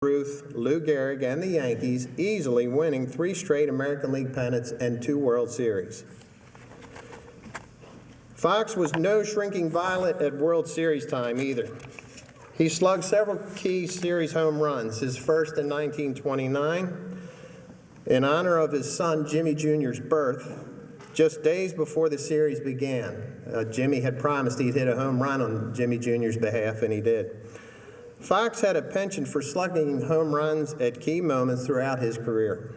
Ruth, Lou Gehrig, and the Yankees, easily winning 3 straight American League pennants and 2 World Series. Foxx was no shrinking violet at World Series time either. He slugged several key series home runs, his first in 1929, in honor of his son Jimmie Jr.'s birth, just days before the series began. Jimmie had promised he'd hit a home run on Jimmie Jr.'s behalf, and he did. Foxx had a penchant for slugging home runs at key moments throughout his career.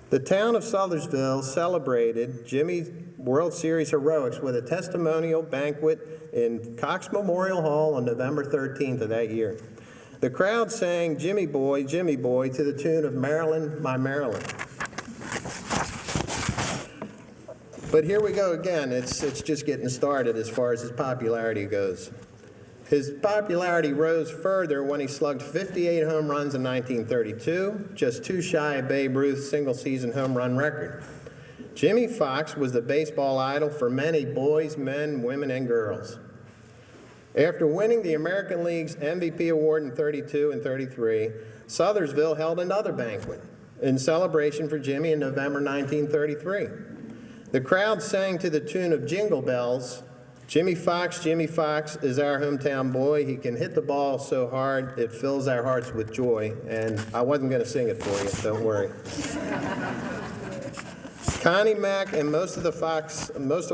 The town of Sothersville celebrated Jimmie's World Series heroics with a testimonial banquet in Cox Memorial Hall on November 13th of that year. The crowd sang Jimmy Boy, to the tune of Maryland, My Maryland. But here we go again. It's just getting started as far as his popularity goes. His popularity rose further when he slugged 58 home runs in 1932, just 2 shy of Babe Ruth's single-season home run record. Jimmie Foxx was the baseball idol for many boys, men, women, and girls. After winning the American League's MVP award in 32 and 33, Sothersville held another banquet in celebration for Jimmie in November 1933. The crowd sang to the tune of Jingle Bells, Jimmie Foxx is our hometown boy. He can hit the ball so hard it fills our hearts with joy. And I wasn't going to sing it for you, don't worry. Connie Mack and most of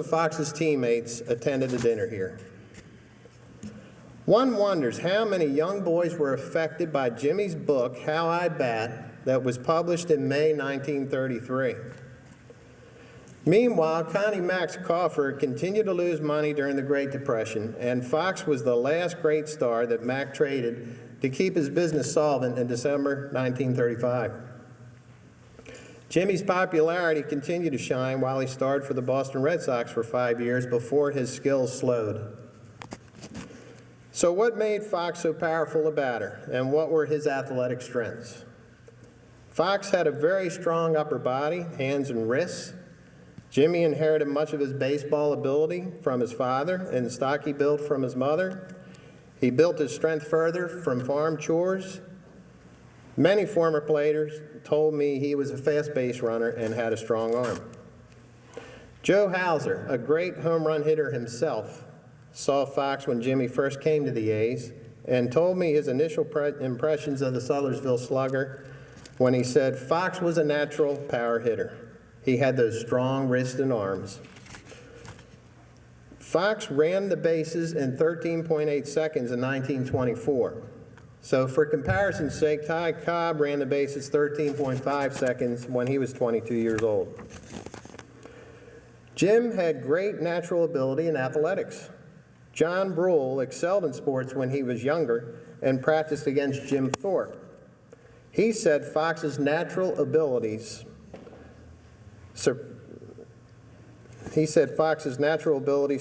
Foxx's teammates attended the dinner here. One wonders how many young boys were affected by Jimmie's book, How I Bat, that was published in May 1933. Meanwhile, Connie Mack's coffer continued to lose money during the Great Depression, and Foxx was the last great star that Mack traded to keep his business solvent in December 1935. Jimmie's popularity continued to shine while he starred for the Boston Red Sox for 5 years before his skills slowed. So what made Foxx so powerful a batter, and what were his athletic strengths? Foxx had a very strong upper body, hands and wrists. Jimmie inherited much of his baseball ability from his father and the stocky build from his mother. He built his strength further from farm chores. Many former players told me he was a fast base runner and had a strong arm. Joe Hauser, a great home run hitter himself, saw Foxx when Jimmie first came to the A's and told me his initial impressions of the Sothersville slugger when he said Foxx was a natural power hitter. He had those strong wrists and arms. Foxx ran the bases in 13.8 seconds in 1924. So for comparison's sake, Ty Cobb ran the bases 13.5 seconds when he was 22 years old. Jim had great natural ability in athletics. John Brule excelled in sports when he was younger and practiced against Jim Thorpe. He said Foxx's natural abilities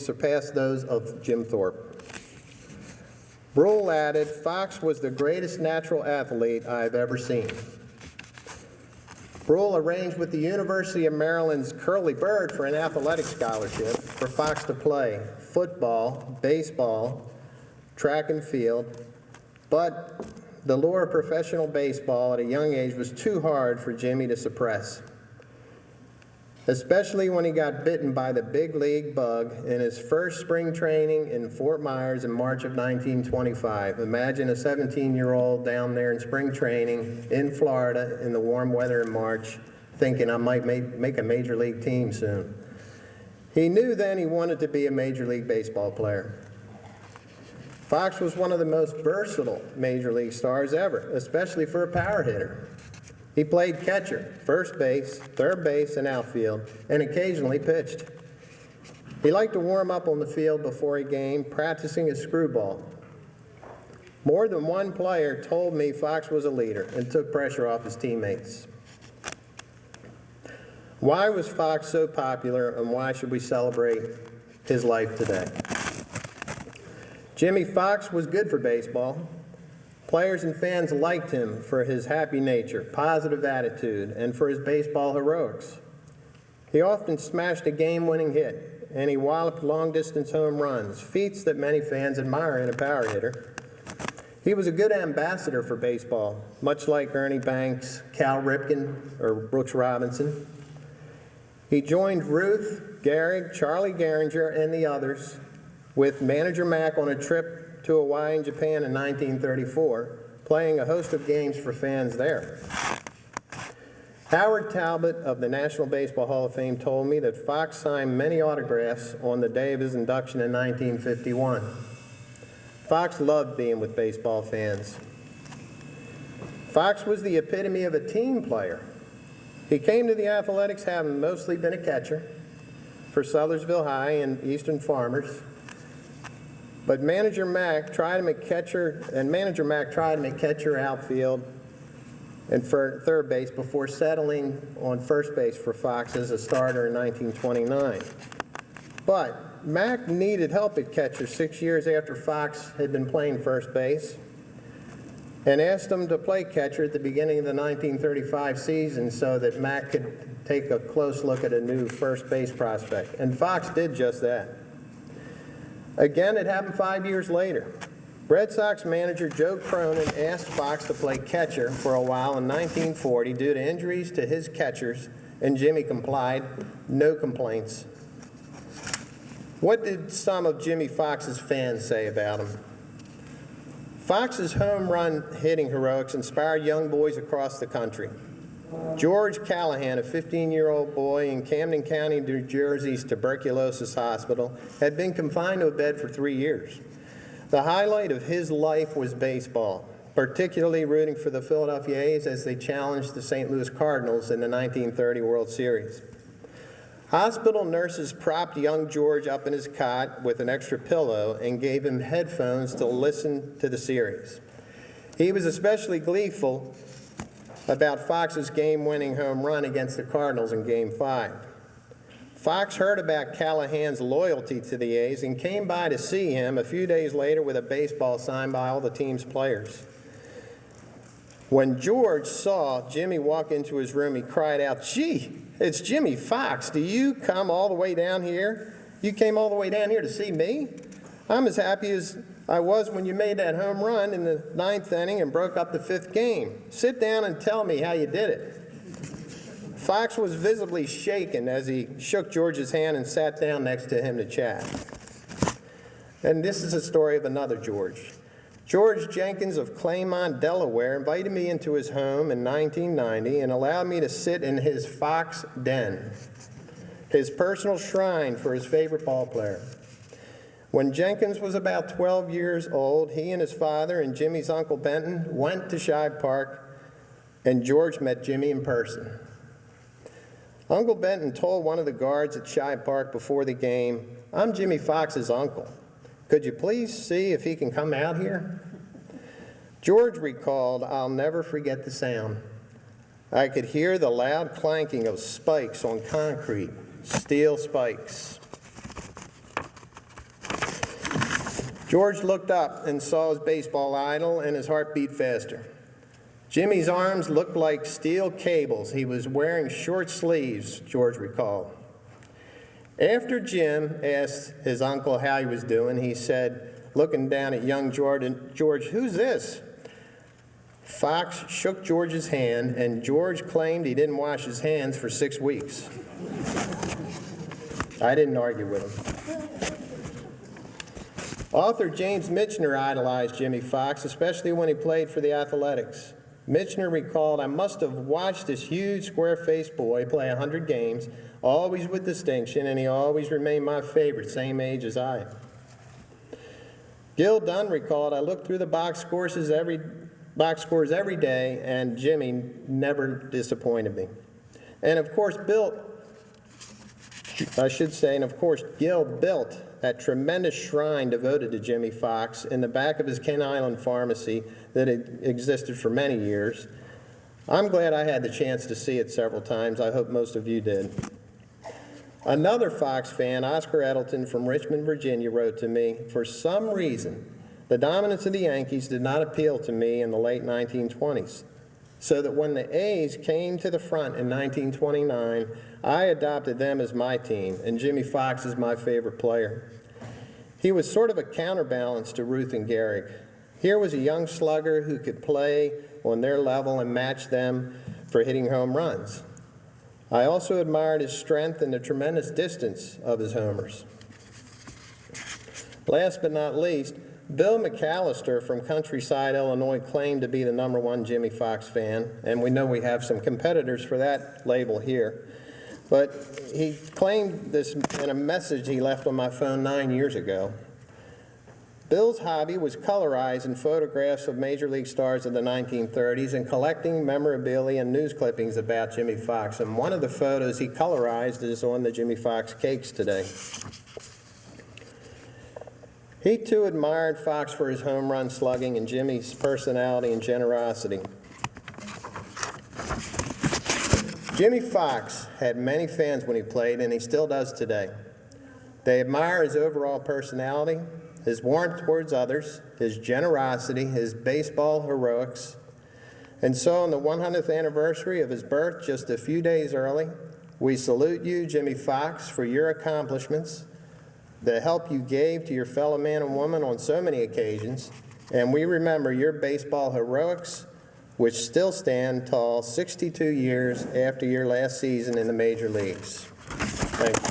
surpassed those of Jim Thorpe. Brule added, Foxx was the greatest natural athlete I've ever seen. Brule arranged with the University of Maryland's Curly Bird for an athletic scholarship for Foxx to play football, baseball, track and field, but the lure of professional baseball at a young age was too hard for Jimmie to suppress, especially when he got bitten by the big league bug in his first spring training in Fort Myers in March of 1925. Imagine a 17-year-old down there in spring training in Florida in the warm weather in March thinking I might make a major league team soon. He knew then he wanted to be a Major League Baseball player. Foxx was one of the most versatile Major League stars ever, especially for a power hitter. He played catcher, first base, third base, and outfield, and occasionally pitched. He liked to warm up on the field before a game, practicing his screwball. More than one player told me Foxx was a leader and took pressure off his teammates. Why was Foxx so popular, and why should we celebrate his life today? Jimmie Foxx was good for baseball. Players and fans liked him for his happy nature, positive attitude, and for his baseball heroics. He often smashed a game-winning hit, and he walloped long-distance home runs, feats that many fans admire in a power hitter. He was a good ambassador for baseball, much like Ernie Banks, Cal Ripken, or Brooks Robinson. He joined Ruth, Gehrig, Charlie Gehringer, and the others with manager Mack on a trip to Hawaii and Japan in 1934, playing a host of games for fans there. Howard Talbot of the National Baseball Hall of Fame told me that Foxx signed many autographs on the day of his induction in 1951. Foxx loved being with baseball fans. Foxx was the epitome of a team player. He came to the Athletics having mostly been a catcher for Sothersville High and Eastern Farmers. But manager Mack tried him at catcher, outfield, and for third base before settling on first base for Foxx as a starter in 1929. But Mack needed help at catcher 6 years after Foxx had been playing first base and asked him to play catcher at the beginning of the 1935 season so that Mack could take a close look at a new first base prospect. And Foxx did just that. Again, it happened 5 years later. Red Sox manager Joe Cronin asked Foxx to play catcher for a while in 1940 due to injuries to his catchers, and Jimmie complied. No complaints. What did some of Jimmie Foxx's fans say about him? Foxx's home run hitting heroics inspired young boys across the country. George Callahan, a 15-year-old boy in Camden County, New Jersey's tuberculosis hospital, had been confined to a bed for 3 years. The highlight of his life was baseball, particularly rooting for the Philadelphia A's as they challenged the St. Louis Cardinals in the 1930 World Series. Hospital nurses propped young George up in his cot with an extra pillow and gave him headphones to listen to the series. He was especially gleeful about Foxx's game-winning home run against the Cardinals in Game 5. Foxx heard about Callahan's loyalty to the A's and came by to see him a few days later with a baseball signed by all the team's players. When George saw Jimmie walk into his room, he cried out, "Gee, it's Jimmie Foxx. Do you come all the way down here? You came all the way down here to see me? I'm as happy as I was when you made that home run in the 9th inning and broke up the 5th game. Sit down and tell me how you did it." Foxx was visibly shaken as he shook George's hand and sat down next to him to chat. And this is a story of another George. George Jenkins of Claymont, Delaware, invited me into his home in 1990 and allowed me to sit in his Foxx den, his personal shrine for his favorite ball player. When Jenkins was about 12 years old, he and his father and Jimmie's Uncle Benton went to Shibe Park, and George met Jimmie in person. Uncle Benton told one of the guards at Shibe Park before the game, "I'm Jimmie Foxx's uncle. Could you please see if he can come out here?" George recalled, "I'll never forget the sound. I could hear the loud clanking of spikes on concrete, steel spikes." George looked up and saw his baseball idol, and his heart beat faster. Jimmie's arms looked like steel cables. He was wearing short sleeves, George recalled. After Jim asked his uncle how he was doing, he said, looking down at young George, "Who's this?" Foxx shook George's hand, and George claimed he didn't wash his hands for 6 weeks. I didn't argue with him. Author James Michener idolized Jimmie Foxx, especially when he played for the Athletics. Michener recalled, "I must have watched this huge square-faced boy play 100 games, always with distinction, and he always remained my favorite, same age as I." Gil Dunn recalled, "I looked through the box scores every day, and Jimmie never disappointed me." And of course, Gil built that tremendous shrine devoted to Jimmie Foxx in the back of his Ken Island pharmacy that had existed for many years. I'm glad I had the chance to see it several times. I hope most of you did. Another Foxx fan, Oscar Edelton from Richmond, Virginia, wrote to me, "For some reason, the dominance of the Yankees did not appeal to me in the late 1920s, so that when the A's came to the front in 1929, I adopted them as my team, and Jimmie Foxx is my favorite player. He was sort of a counterbalance to Ruth and Gehrig. Here was a young slugger who could play on their level and match them for hitting home runs. I also admired his strength and the tremendous distance of his homers. Last but not least, Bill McAllister from Countryside, Illinois, claimed to be the #1 Jimmie Foxx fan, and we know we have some competitors for that label here. But he claimed this in a message he left on my phone 9 years ago. Bill's hobby was colorizing photographs of Major League stars of the 1930s and collecting memorabilia and news clippings about Jimmie Foxx. And one of the photos he colorized is on the Jimmie Foxx cakes today. He too admired Foxx for his home run slugging and Jimmie's personality and generosity. Jimmie Foxx had many fans when he played, and he still does today. They admire his overall personality, his warmth towards others, his generosity, his baseball heroics. And so on the 100th anniversary of his birth, just a few days early, we salute you, Jimmie Foxx, for your accomplishments, the help you gave to your fellow man and woman on so many occasions, and we remember your baseball heroics, which still stand tall 62 years after your last season in the major leagues. Thank you.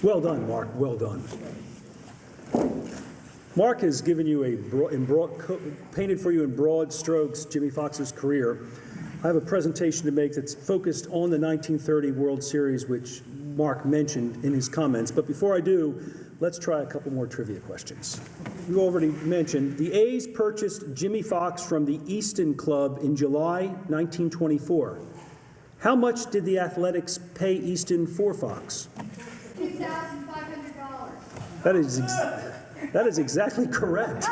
Well done, Mark. Well done. Mark has given you painted for you in broad strokes Jimmie Foxx's career. I have a presentation to make that's focused on the 1930 World Series, which Mark mentioned in his comments. But before I do, let's try a couple more trivia questions. You already mentioned the A's purchased Jimmie Foxx from the Easton Club in July 1924. How much did the Athletics pay Easton for Foxx? $2,500. That is exactly correct.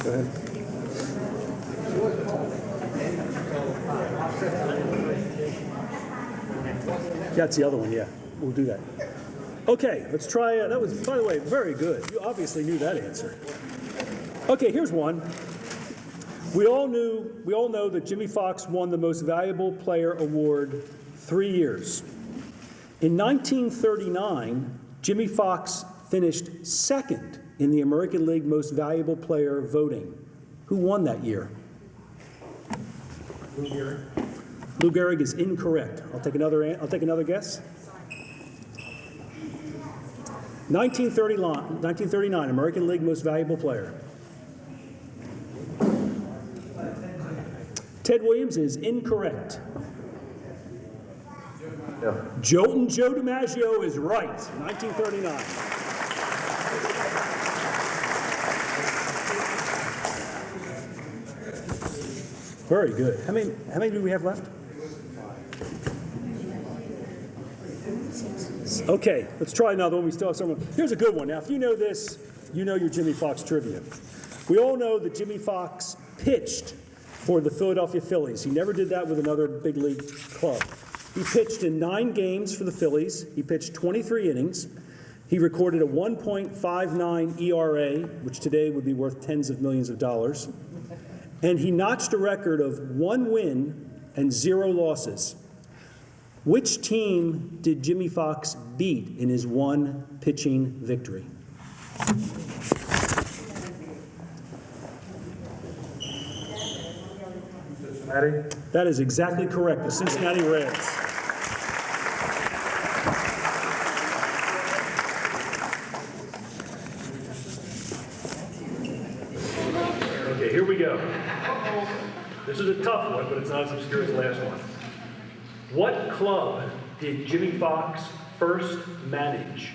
Go ahead. That's the other one, yeah. We'll do that. Okay, let's try, that was, by the way, very good. You obviously knew that answer. Okay, here's one. We all know that Jimmie Foxx won the Most Valuable Player award 3 years. In 1939, Jimmie Foxx finished second in the American League Most Valuable Player voting. Who won that year? Lou Gehrig. Lou Gehrig is incorrect. I'll take another guess. 1939, American League Most Valuable Player. Ted Williams is incorrect. Yeah. Joe DiMaggio is right, 1939. Very good. How many do we have left? Okay, let's try another one. We still have some. Here's a good one. Now, if you know this, you know your Jimmie Foxx trivia. We all know that Jimmie Foxx pitched for the Philadelphia Phillies. He never did that with another big league club. He pitched in 9 games for the Phillies. He pitched 23 innings. He recorded a 1.59 ERA, which today would be worth tens of millions of dollars. And he notched a record of 1 win and 0 losses. Which team did Jimmie Foxx beat in his one pitching victory? Cincinnati? That is exactly correct, the Cincinnati Reds. Okay, here we go. This is a tough one, but it's not as obscure as the last one. What club did Jimmie Foxx first manage?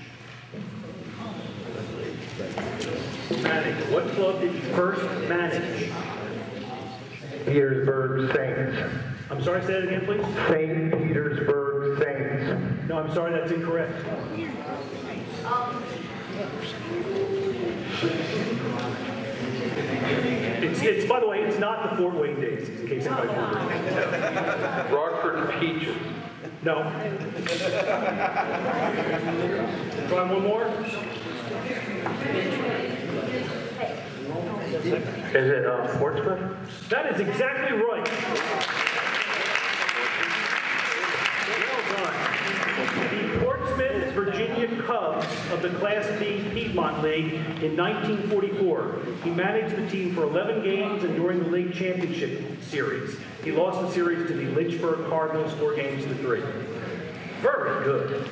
What club did you first manage? Petersburg Saints. I'm sorry, say that again, please. St. Petersburg Saints. No, I'm sorry, that's incorrect. It's, by the way, it's not the Fort Wayne Daisies, in case anybody's wondering. Rockford Peaches. No. Try one more? Is it Portsmouth? That is exactly right. Well done. The Portsmouth, Virginia Cubs of the Class B Piedmont League in 1944. He managed the team for 11 games and during the league championship series. He lost the series to the Lynchburg Cardinals 4-3. Very good.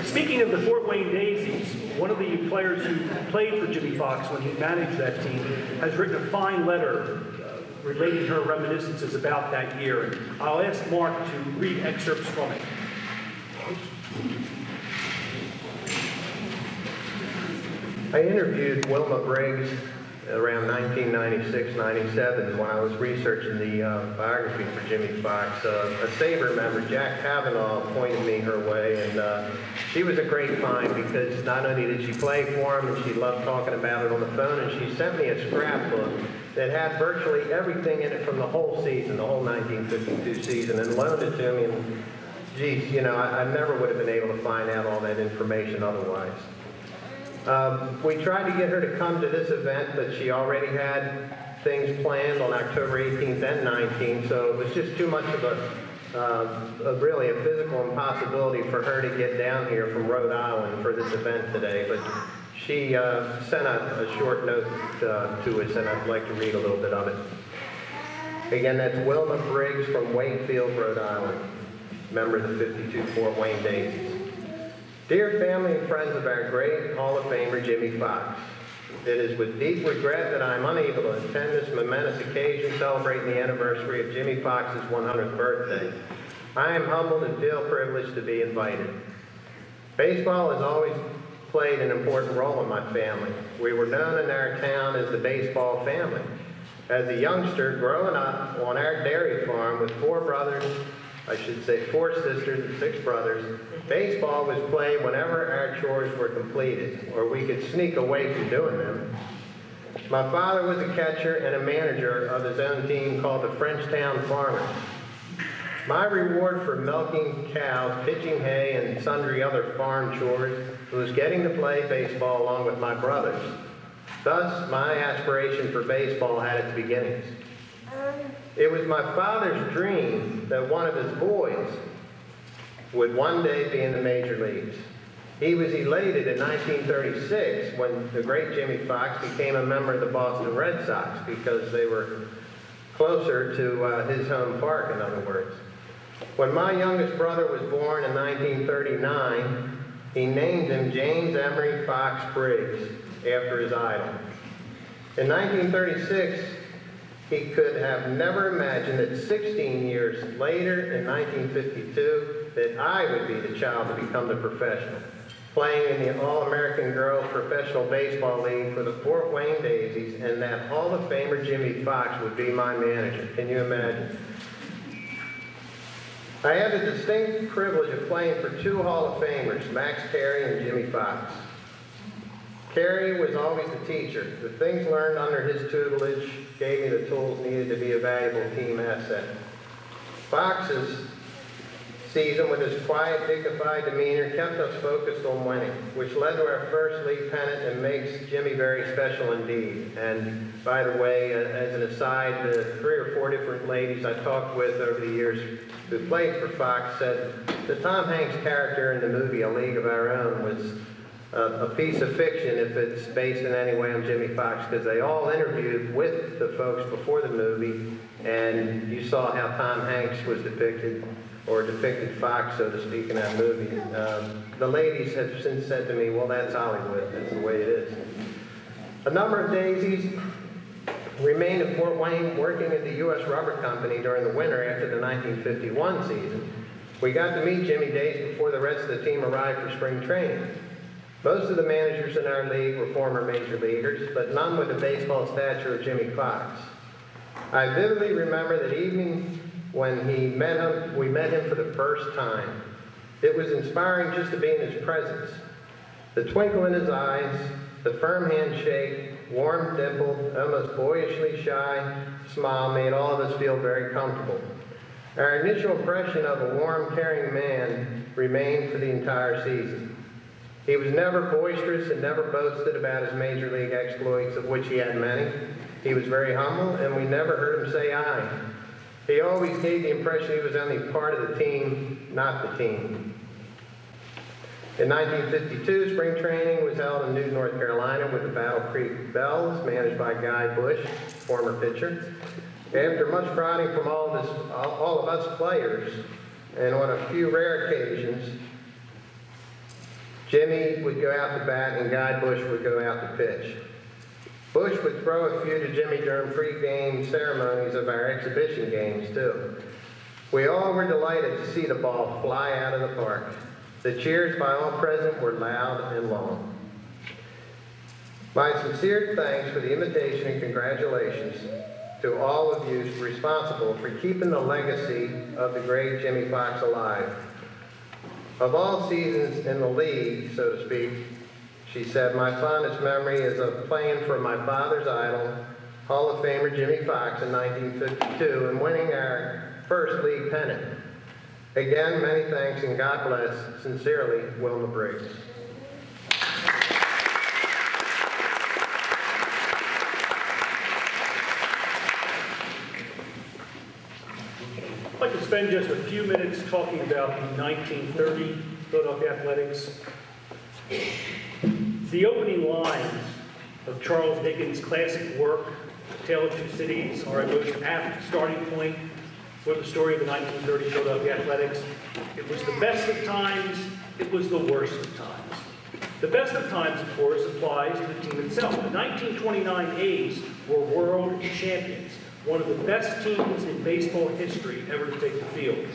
Speaking of the Fort Wayne Daisies, one of the players who played for Jimmie Foxx when he managed that team has written a fine letter relating her reminiscences about that year. And I'll ask Mark to read excerpts from it. I interviewed Wilma Briggs around 1996-97 when I was researching the biography for Jimmie Foxx. A Sabre member, Jack Kavanaugh, pointed me her way, and she was a great find because not only did she play for him, and she loved talking about it on the phone, and she sent me a scrapbook that had virtually everything in it from the whole season, the whole 1952 season, and loaned it to me. And geez, you know, I never would have been able to find out all that information otherwise. We tried to get her to come to this event, but she already had things planned on October 18th and 19th, so it was just too much of really a physical impossibility for her to get down here from Rhode Island for this event today. But she sent a short note to us, and I'd like to read a little bit of it. Again, that's Wilma Briggs from Wakefield, Rhode Island, member of the 52 Fort Wayne Daisies. Dear family and friends of our great Hall of Famer, Jimmie Foxx, it is with deep regret that I am unable to attend this momentous occasion celebrating the anniversary of Jimmie Foxx's 100th birthday. I am humbled and feel privileged to be invited. Baseball has always played an important role in my family. We were known in our town as the baseball family. As a youngster growing up on our dairy farm with four sisters and 6 brothers, baseball was played whenever our chores were completed, or we could sneak away from doing them. My father was a catcher and a manager of his own team called the Frenchtown Farmers. My reward for milking cows, pitching hay, and sundry other farm chores was getting to play baseball along with my brothers. Thus, my aspiration for baseball had its beginnings. It was my father's dream that one of his boys would one day be in the major leagues. He was elated in 1936 when the great Jimmie Foxx became a member of the Boston Red Sox because they were closer to his home park, in other words. When my youngest brother was born in 1939, he named him James Emery Fox Briggs after his idol. In 1936, he could have never imagined that 16 years later, in 1952, that I would be the child to become the professional, playing in the All-American Girls Professional Baseball League for the Fort Wayne Daisies, and that Hall of Famer Jimmie Foxx would be my manager. Can you imagine? I had the distinct privilege of playing for 2 Hall of Famers, Max Carey and Jimmie Foxx. Carey was always the teacher. The things learned under his tutelage gave me the tools needed to be a valuable team asset. Fox's season, with his quiet, dignified demeanor, kept us focused on winning, which led to our first league pennant and makes Jimmie very special indeed. And by the way, as an aside, the 3 or 4 different ladies I talked with over the years who played for Foxx said the Tom Hanks character in the movie A League of Our Own was a piece of fiction if it's based in any way on Jimmie Foxx, because they all interviewed with the folks before the movie, and you saw how Tom Hanks was depicted, or depicted Foxx, so to speak, in that movie. The ladies have since said to me, well, that's Hollywood, that's the way it is. A number of daisies remained in Fort Wayne working at the U.S. Rubber Company during the winter after the 1951 season. We got to meet Jimmie days before the rest of the team arrived for spring training. Most of the managers in our league were former major leaguers, but none with the baseball stature of Jimmie Foxx. I vividly remember that evening when we met him for the first time. It was inspiring just to be in his presence. The twinkle in his eyes, the firm handshake, warm, dimpled, almost boyishly shy smile made all of us feel very comfortable. Our initial impression of a warm, caring man remained for the entire season. He was never boisterous and never boasted about his major league exploits, of which he had many. He was very humble, and we never heard him say aye. He always gave the impression he was only part of the team, not the team. In 1952, spring training was held in Newton, North Carolina with the Battle Creek Bells, managed by Guy Bush, former pitcher. After much prodding from all of us players, and on a few rare occasions, Jimmy would go out to bat and Guy Bush would go out to pitch. Bush would throw a few to Jimmy during pre-game ceremonies of our exhibition games, too. We all were delighted to see the ball fly out of the park. The cheers by all present were loud and long. My sincere thanks for the invitation and congratulations to all of you responsible for keeping the legacy of the great Jimmie Foxx alive. Of all seasons in the league, so to speak, she said, my fondest memory is of playing for my father's idol, Hall of Famer Jimmie Foxx in 1952 and winning our first league pennant. Again, many thanks and God bless. Sincerely, Wilma Briggs. I'd like to spend just a few minutes talking about the 1930 Philadelphia Athletics. The opening lines of Charles Dickens' classic work, Tale of Two Cities, are a most apt starting point for the story of the 1930 Philadelphia Athletics. It was the best of times, it was the worst of times. The best of times, of course, applies to the team itself. The 1929 A's were world champions, one of the best teams in baseball history ever to take the field.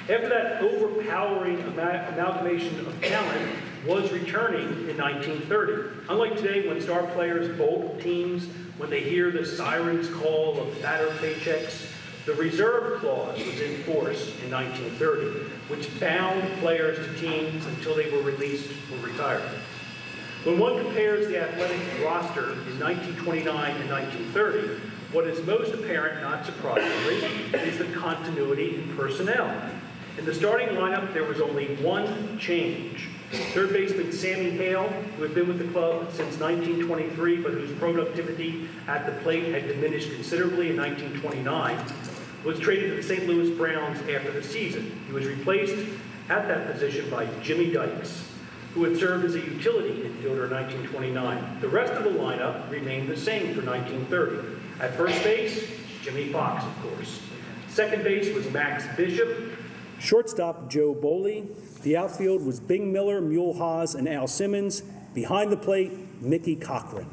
After that overpowering amalgamation of talent was returning in 1930. Unlike today, when star players bolt teams when they hear the siren's call of fatter paychecks, the reserve clause was in force in 1930, which bound players to teams until they were released or retired. When one compares the Athletics roster in 1929 and 1930, what is most apparent, not surprisingly, is the continuity in personnel. In the starting lineup, there was only one change. Third baseman Sammy Hale, who had been with the club since 1923, but whose productivity at the plate had diminished considerably in 1929, was traded to the St. Louis Browns after the season. He was replaced at that position by Jimmy Dykes, who had served as a utility infielder in 1929. The rest of the lineup remained the same for 1930. At first base, Jimmie Foxx, of course. Second base was Max Bishop. Shortstop, Joe Boley. The outfield was Bing Miller, Mule Haas, and Al Simmons. Behind the plate, Mickey Cochran.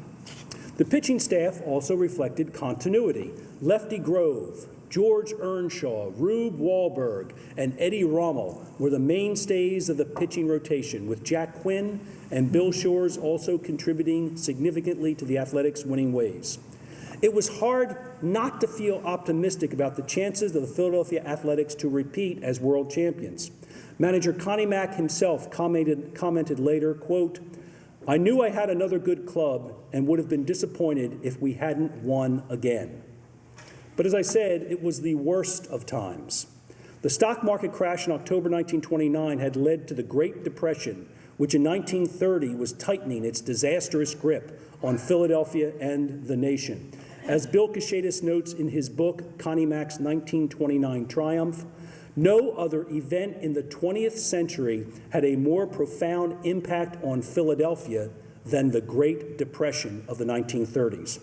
The pitching staff also reflected continuity. Lefty Grove, George Earnshaw, Rube Wahlberg, and Eddie Rommel were the mainstays of the pitching rotation, with Jack Quinn and Bill Shores also contributing significantly to the Athletics' winning ways. It was hard not to feel optimistic about the chances of the Philadelphia Athletics to repeat as world champions. Manager Connie Mack himself commented later, quote, "I knew I had another good club and would have been disappointed if we hadn't won again." But as I said, it was the worst of times. The stock market crash in October 1929 had led to the Great Depression, which in 1930 was tightening its disastrous grip on Philadelphia and the nation. As Bill Kashadis notes in his book, Connie Mack's 1929 Triumph, no other event in the 20th century had a more profound impact on Philadelphia than the Great Depression of the 1930s.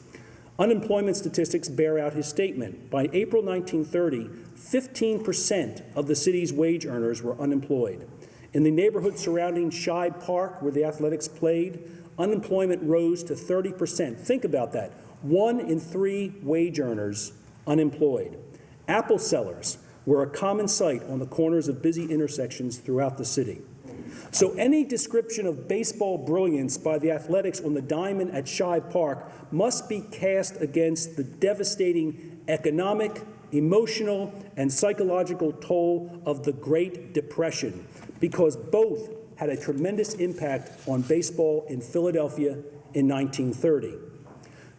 Unemployment statistics bear out his statement. By April 1930, 15% of the city's wage earners were unemployed. In the neighborhood surrounding Shibe Park, where the Athletics played, unemployment rose to 30%. Think about that. 1 in 3 wage earners unemployed. Apple sellers were a common sight on the corners of busy intersections throughout the city. So any description of baseball brilliance by the Athletics on the diamond at Shibe Park must be cast against the devastating economic, emotional, and psychological toll of the Great Depression, because both had a tremendous impact on baseball in Philadelphia in 1930.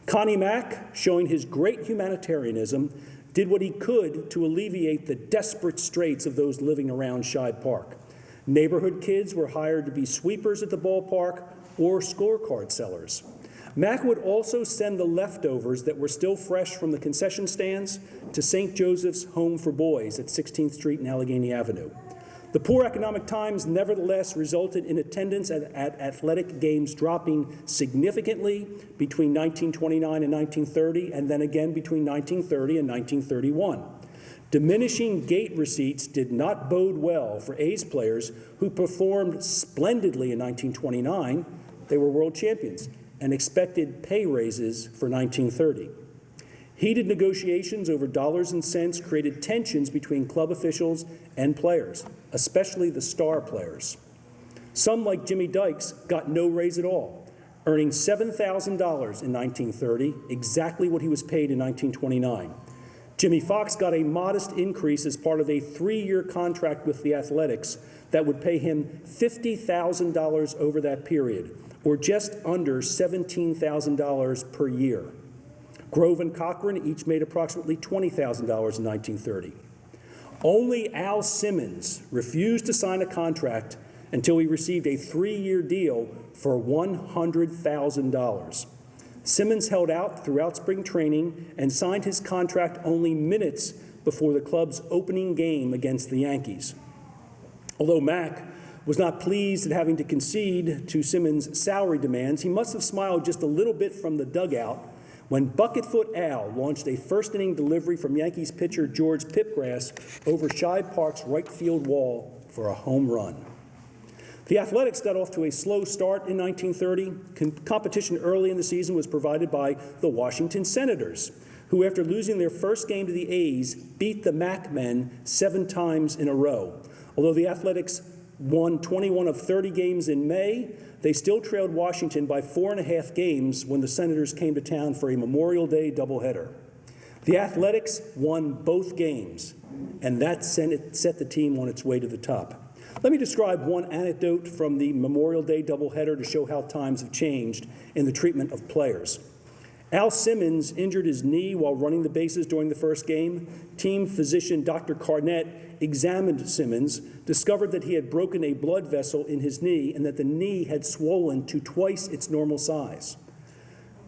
Connie Mack, showing his great humanitarianism, did what he could to alleviate the desperate straits of those living around Shibe Park. Neighborhood kids were hired to be sweepers at the ballpark or scorecard sellers. Mack would also send the leftovers that were still fresh from the concession stands to St. Joseph's Home for Boys at 16th Street and Allegheny Avenue. The poor economic times nevertheless resulted in attendance at athletic games dropping significantly between 1929 and 1930, and then again between 1930 and 1931. Diminishing gate receipts did not bode well for A's players who performed splendidly in 1929. They were world champions and expected pay raises for 1930. Heated negotiations over dollars and cents created tensions between club officials and players, especially the star players. Some, like Jimmy Dykes, got no raise at all, earning $7,000 in 1930, exactly what he was paid in 1929. Jimmie Foxx got a modest increase as part of a 3-year contract with the Athletics that would pay him $50,000 over that period, or just under $17,000 per year. Grove and Cochran each made approximately $20,000 in 1930. Only Al Simmons refused to sign a contract until he received a 3-year deal for $100,000. Simmons held out throughout spring training and signed his contract only minutes before the club's opening game against the Yankees. Although Mack was not pleased at having to concede to Simmons' salary demands, he must have smiled just a little bit from the dugout when Bucketfoot Al launched a first-inning delivery from Yankees pitcher George Pipgrass over Shibe Park's right field wall for a home run. The Athletics got off to a slow start in 1930. Competition early in the season was provided by the Washington Senators, who, after losing their first game to the A's, beat the Mac men 7 times in a row. Although the Athletics won 21 of 30 games in May, they still trailed Washington by 4.5 games when the Senators came to town for a Memorial Day doubleheader. The Athletics won both games, and that set the team on its way to the top. Let me describe one anecdote from the Memorial Day doubleheader to show how times have changed in the treatment of players. Al Simmons injured his knee while running the bases during the first game. Team physician Dr. Carnett examined Simmons, discovered that he had broken a blood vessel in his knee and that the knee had swollen to twice its normal size.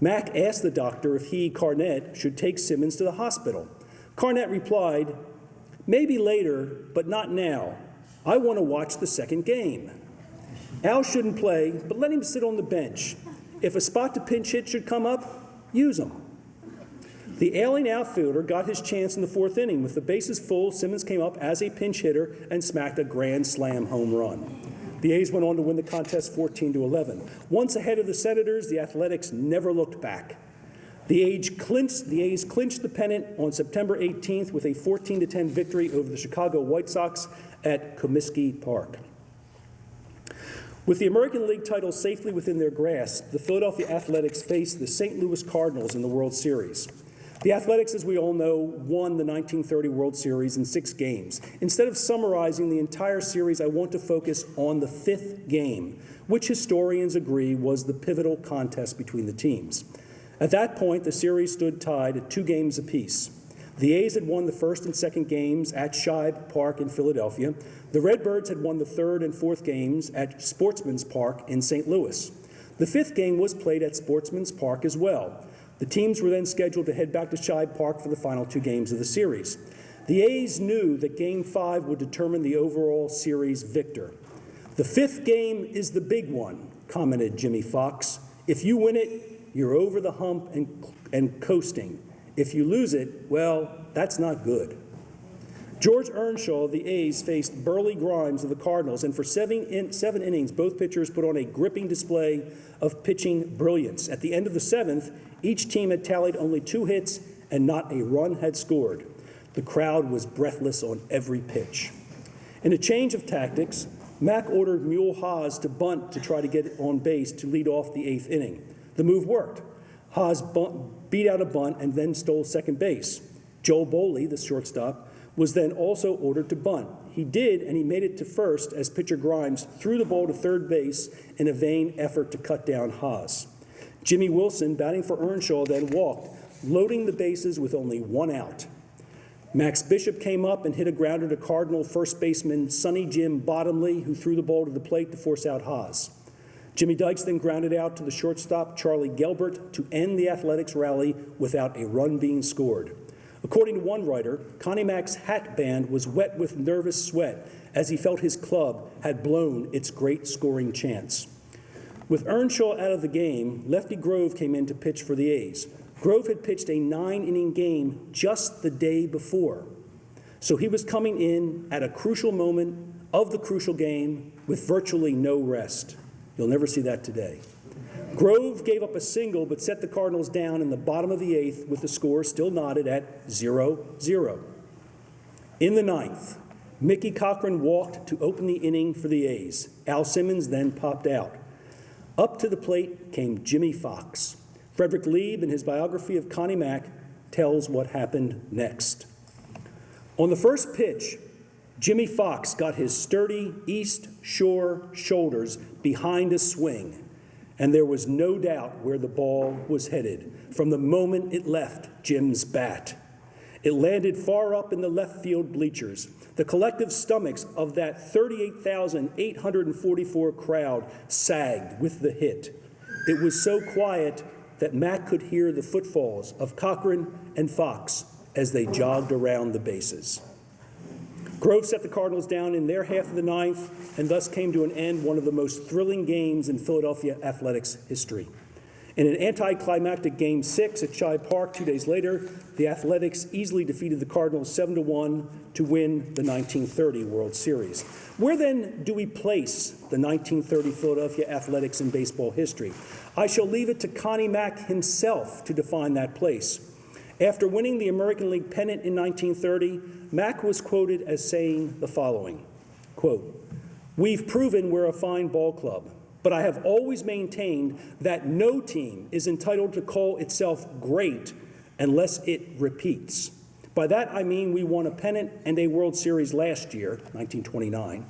Mack asked the doctor if he, Carnett, should take Simmons to the hospital. Carnett replied, "Maybe later, but not now. I want to watch the second game. Al shouldn't play, but let him sit on the bench. If a spot to pinch hit should come up, use him." The ailing outfielder got his chance in the 4th inning. With the bases full, Simmons came up as a pinch hitter and smacked a grand slam home run. The A's went on to win the contest 14-11. Once ahead of the Senators, the Athletics never looked back. The A's clinched the pennant on September 18th with a 14-10 victory over the Chicago White Sox at Comiskey Park. With the American League title safely within their grasp, the Philadelphia Athletics faced the St. Louis Cardinals in the World Series. The Athletics, as we all know, won the 1930 World Series in 6 games. Instead of summarizing the entire series, I want to focus on the 5th game, which historians agree was the pivotal contest between the teams. At that point, the series stood tied at 2 games apiece. The A's had won the first and second games at Shibe Park in Philadelphia. The Redbirds had won the third and fourth games at Sportsman's Park in St. Louis. The 5th game was played at Sportsman's Park as well. The teams were then scheduled to head back to Shibe Park for the final 2 games of the series. The A's knew that Game 5 would determine the overall series victor. "The 5th game is the big one," commented Jimmie Foxx. "If you win it, you're over the hump and coasting. If you lose it, well, that's not good." George Earnshaw of the A's faced Burley Grimes of the Cardinals, and for 7 innings, both pitchers put on a gripping display of pitching brilliance. At the end of the 7th, each team had tallied only 2 hits and not a run had scored. The crowd was breathless on every pitch. In a change of tactics, Mack ordered Mule Haas to bunt to try to get on base to lead off the 8th inning. The move worked. Haas beat out a bunt and then stole second base. Joe Boley, the shortstop, was then also ordered to bunt. He did, and he made it to first as pitcher Grimes threw the ball to third base in a vain effort to cut down Haas. Jimmy Wilson, batting for Earnshaw, then walked, loading the bases with only one out. Max Bishop came up and hit a grounder to Cardinal first baseman Sonny Jim Bottomley, who threw the ball to the plate to force out Haas. Jimmy Dykes then grounded out to the shortstop Charlie Gelbert to end the Athletics rally without a run being scored. According to one writer, Connie Mack's hat band was wet with nervous sweat as he felt his club had blown its great scoring chance. With Earnshaw out of the game, Lefty Grove came in to pitch for the A's. Grove had pitched a 9-inning game just the day before. So he was coming in at a crucial moment of the crucial game with virtually no rest. You'll never see that today. Grove gave up a single but set the Cardinals down in the bottom of the 8th with the score still knotted at 0-0. In the 9th, Mickey Cochran walked to open the inning for the A's. Al Simmons then popped out. Up to the plate came Jimmie Foxx. Frederick Lieb, in his biography of Connie Mack, tells what happened next. On the first pitch, Jimmie Foxx got his sturdy East Shore shoulders behind a swing, and there was no doubt where the ball was headed from the moment it left Jim's bat. It landed far up in the left field bleachers. The collective stomachs of that 38,844 crowd sagged with the hit. It was so quiet that Mack could hear the footfalls of Cochran and Fox as they jogged around the bases. Grove set the Cardinals down in their half of the 9th and thus came to an end one of the most thrilling games in Philadelphia athletics history. In an anticlimactic Game 6 at Shibe Park 2 days later, the Athletics easily defeated the Cardinals 7-1 to win the 1930 World Series. Where then do we place the 1930 Philadelphia Athletics in baseball history? I shall leave it to Connie Mack himself to define that place. After winning the American League pennant in 1930, Mack was quoted as saying the following, quote, "We've proven we're a fine ball club, but I have always maintained that no team is entitled to call itself great unless it repeats. By that I mean we won a pennant and a World Series last year, 1929.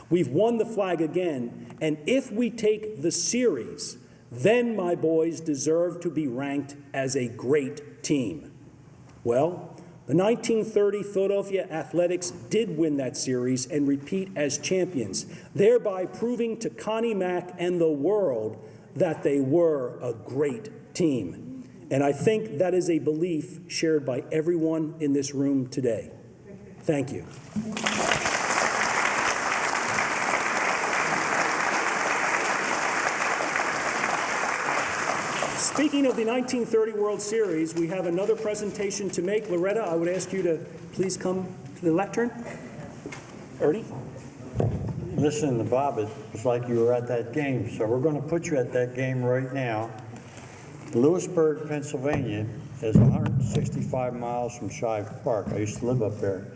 We've won the flag again, and if we take the series, then my boys deserve to be ranked as a great team." Well, the 1930 Philadelphia Athletics did win that series and repeat as champions, thereby proving to Connie Mack and the world that they were a great team. And I think that is a belief shared by everyone in this room today. Thank you. Speaking of the 1930 World Series, we have another presentation to make. Loretta, I would ask you to please come to the lectern. Ernie? Listening to Bob, it was like you were at that game, so we're going to put you at that game right now. Lewisburg, Pennsylvania is 165 miles from Shive Park. I used to live up there.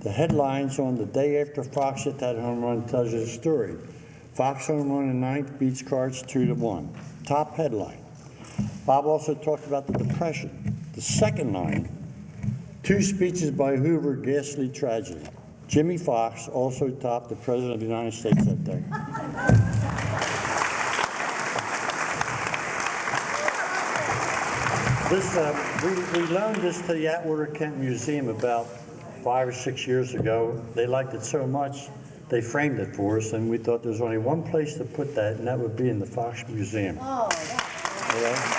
The headlines on the day after Fox hit that home run tells you the story. Fox home run in 9th beats Cards 2-1. Top headline. Bob also talked about the Depression. The second line, 2 speeches by Hoover, ghastly tragedy. Jimmie Foxx also topped the President of the United States that day. We loaned this to the Atwater Kent Museum about 5 or 6 years ago. They liked it so much, they framed it for us, and we thought there's only one place to put that, and that would be in the Fox Museum. Oh, yeah.